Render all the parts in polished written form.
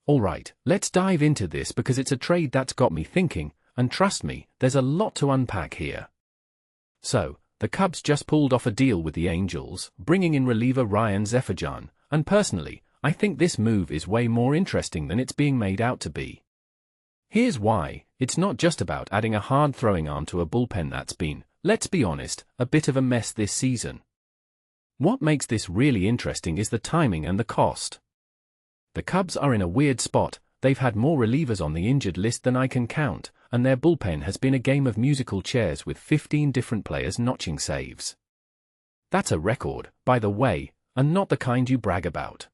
Alright, let's dive into this because it's a trade that's got me thinking, and trust me, there's a lot to unpack here. So, the Cubs just pulled off a deal with the Angels, bringing in reliever Ryan Zeferjahn, and personally, I think this move is way more interesting than it's being made out to be. Here's why: it's not just about adding a hard-throwing arm to a bullpen that's been, let's be honest, a bit of a mess this season. What makes this really interesting is the timing and the cost. The Cubs are in a weird spot. They've had more relievers on the injured list than I can count, and their bullpen has been a game of musical chairs with 15 different players notching saves. That's a record, by the way, and not the kind you brag about.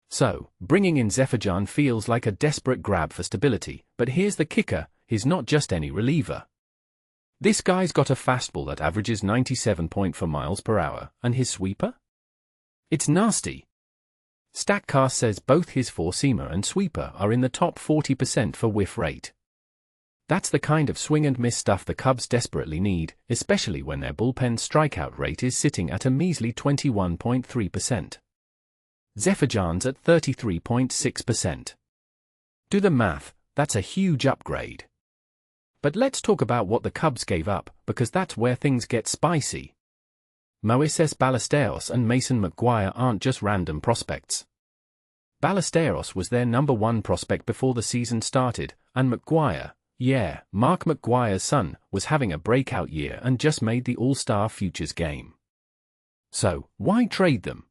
So, bringing in Zeferjahn feels like a desperate grab for stability, but here's the kicker: he's not just any reliever. This guy's got a fastball that averages 97.4 miles per hour, and his sweeper? It's nasty. StatCast says both his four-seamer and sweeper are in the top 40% for whiff rate. That's the kind of swing-and-miss stuff the Cubs desperately need, especially when their bullpen strikeout rate is sitting at a measly 21.3%. Zeferjahn's at 33.6%. Do the math, that's a huge upgrade. But let's talk about what the Cubs gave up, because that's where things get spicy. Moisés Ballesteros and Mason McGwire aren't just random prospects. Ballesteros was their #1 prospect before the season started, and McGwire, yeah, Mark McGwire's son, was having a breakout year and just made the All-Star Futures game. So, why trade them?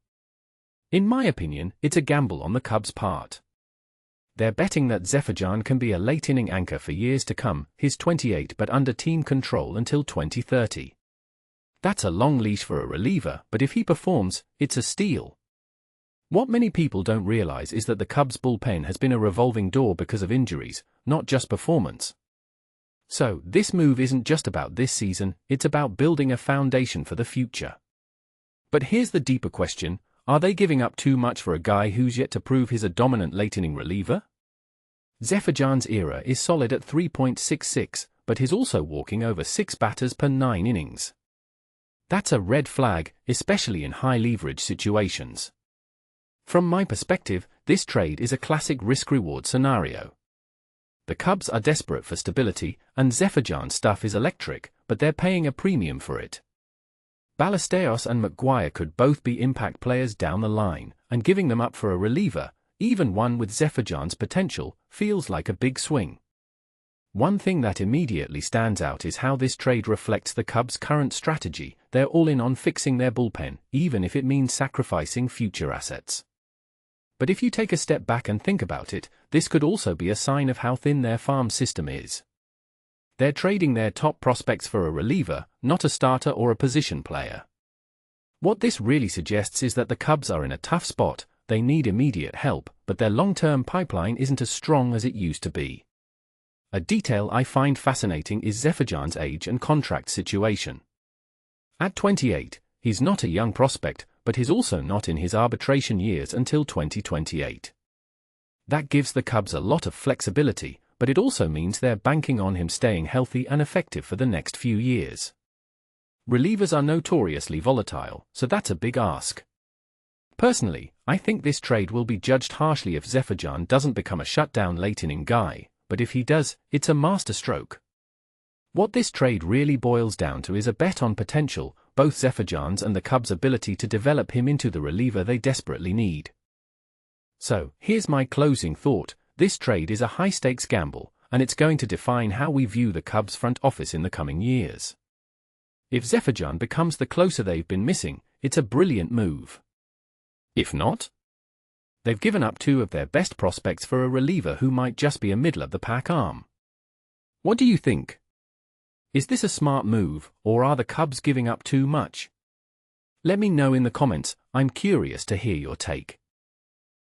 In my opinion, it's a gamble on the Cubs' part. They're betting that Zeferjahn can be a late-inning anchor for years to come. He's 28 but under team control until 2030. That's a long leash for a reliever, but if he performs, it's a steal. What many people don't realize is that the Cubs' bullpen has been a revolving door because of injuries, not just performance. So, this move isn't just about this season, it's about building a foundation for the future. But here's the deeper question: are they giving up too much for a guy who's yet to prove he's a dominant late-inning reliever? Zeferjahn's era is solid at 3.66, but he's also walking over 6 batters per 9 innings. That's a red flag, especially in high-leverage situations. From my perspective, this trade is a classic risk-reward scenario. The Cubs are desperate for stability, and Zeferjahn's stuff is electric, but they're paying a premium for it. Ballesteros and McGwire could both be impact players down the line, and giving them up for a reliever, even one with Zeferjahn's potential, feels like a big swing. One thing that immediately stands out is how this trade reflects the Cubs' current strategy. They're all in on fixing their bullpen, even if it means sacrificing future assets. But if you take a step back and think about it, this could also be a sign of how thin their farm system is. They're trading their top prospects for a reliever, not a starter or a position player. What this really suggests is that the Cubs are in a tough spot. They need immediate help, but their long-term pipeline isn't as strong as it used to be. A detail I find fascinating is Zeferjahn's age and contract situation. At 28, he's not a young prospect, but he's also not in his arbitration years until 2028. That gives the Cubs a lot of flexibility, but it also means they're banking on him staying healthy and effective for the next few years. Relievers are notoriously volatile, so that's a big ask. Personally, I think this trade will be judged harshly if Zeferjahn doesn't become a shutdown late-inning guy, but if he does, it's a masterstroke. What this trade really boils down to is a bet on potential, both Zeferjahn's and the Cubs' ability to develop him into the reliever they desperately need. So, here's my closing thought: this trade is a high-stakes gamble, and it's going to define how we view the Cubs' front office in the coming years. If Zeferjahn becomes the closer they've been missing, it's a brilliant move. If not, they've given up 2 of their best prospects for a reliever who might just be a middle-of-the-pack arm. What do you think? Is this a smart move, or are the Cubs giving up too much? Let me know in the comments. I'm curious to hear your take.